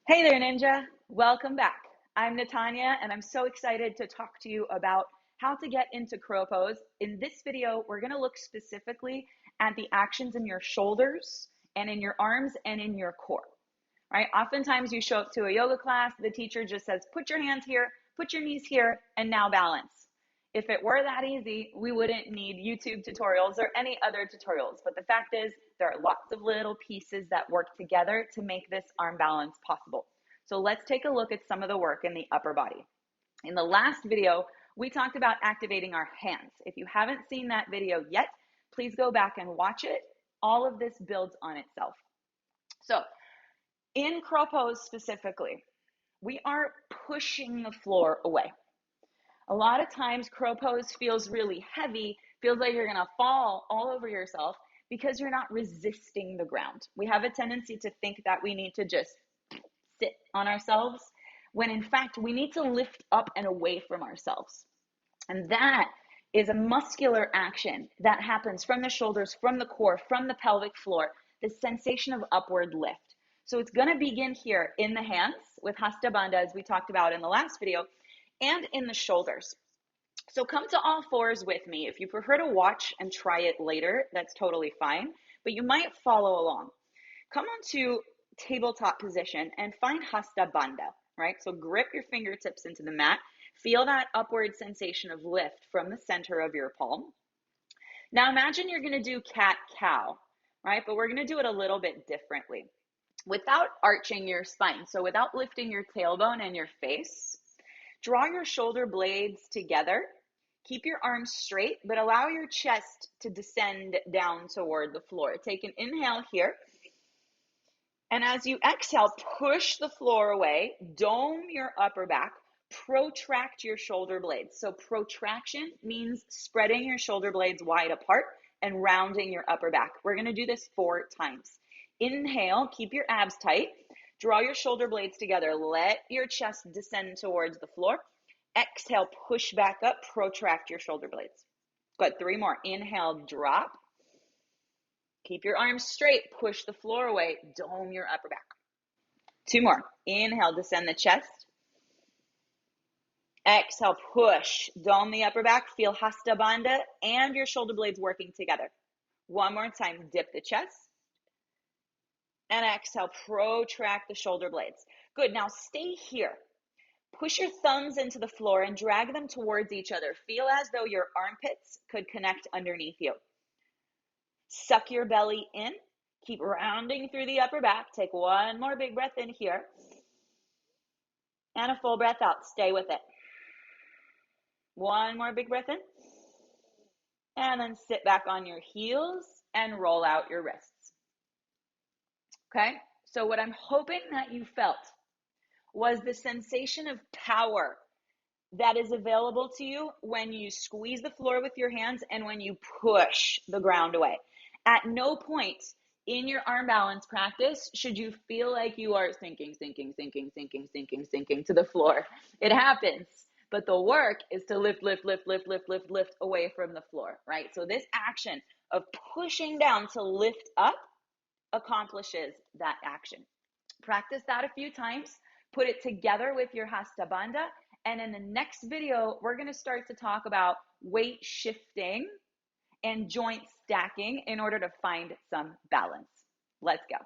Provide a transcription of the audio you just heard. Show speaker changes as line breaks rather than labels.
Hey there, Ninja. Welcome back. I'm Natanya, and I'm so excited to talk to you about how to get into crow pose. In this video, we're going to look specifically at the actions in your shoulders and in your arms and in your core, right? Oftentimes you show up to a yoga class, the teacher just says, put your hands here, put your knees here, and now balance. If it were that easy, we wouldn't need YouTube tutorials or any other tutorials. But the fact is, there are lots of little pieces that work together to make this arm balance possible. So let's take a look at some of the work in the upper body. In the last video, we talked about activating our hands. If you haven't seen that video yet, please go back and watch it. All of this builds on itself. So in crow pose specifically, we are pushing the floor away. A lot of times crow pose feels really heavy, feels like you're gonna fall all over yourself because you're not resisting the ground. We have a tendency to think that we need to just sit on ourselves, when in fact we need to lift up and away from ourselves. And that is a muscular action that happens from the shoulders, from the core, from the pelvic floor, the sensation of upward lift. So it's gonna begin here in the hands with Hasta, Banda, as we talked about in the last video, and in the shoulders. So come to all fours with me. If you prefer to watch and try it later, that's totally fine, but you might follow along. Come onto tabletop position and find Hasta, Banda, right? So grip your fingertips into the mat. Feel that upward sensation of lift from the center of your palm. Now imagine you're gonna do cat-cow, right? But we're gonna do it a little bit differently. Without arching your spine, so without lifting your tailbone and your face, draw your shoulder blades together. Keep your arms straight, but allow your chest to descend down toward the floor. Take an inhale here. And as you exhale, push the floor away, dome your upper back, protract your shoulder blades. So protraction means spreading your shoulder blades wide apart and rounding your upper back. We're gonna do this 4 times. Inhale, keep your abs tight. Draw your shoulder blades together. Let your chest descend towards the floor. Exhale, push back up, protract your shoulder blades. Good, 3 more. Inhale, drop. Keep your arms straight, push the floor away, dome your upper back. 2 more. Inhale, descend the chest. Exhale, push, dome the upper back, feel Hasta, Banda and your shoulder blades working together. 1 more time, dip the chest. And exhale, protract the shoulder blades. Good, now stay here. Push your thumbs into the floor and drag them towards each other. Feel as though your armpits could connect underneath you. Suck your belly in. Keep rounding through the upper back. Take 1 more big breath in here. And a full breath out. Stay with it. 1 more big breath in. And then sit back on your heels and roll out your wrists. Okay? So what I'm hoping that you felt was the sensation of power that is available to you when you squeeze the floor with your hands and when you push the ground away. At no point in your arm balance practice should you feel like you are sinking to the floor. It happens, but the work is to lift away from the floor, right? So this action of pushing down to lift up accomplishes that action. Practice that a few times. Put it together with your Hasta, Banda. And in the next video, we're going to start to talk about weight shifting and joint stacking in order to find some balance. Let's go.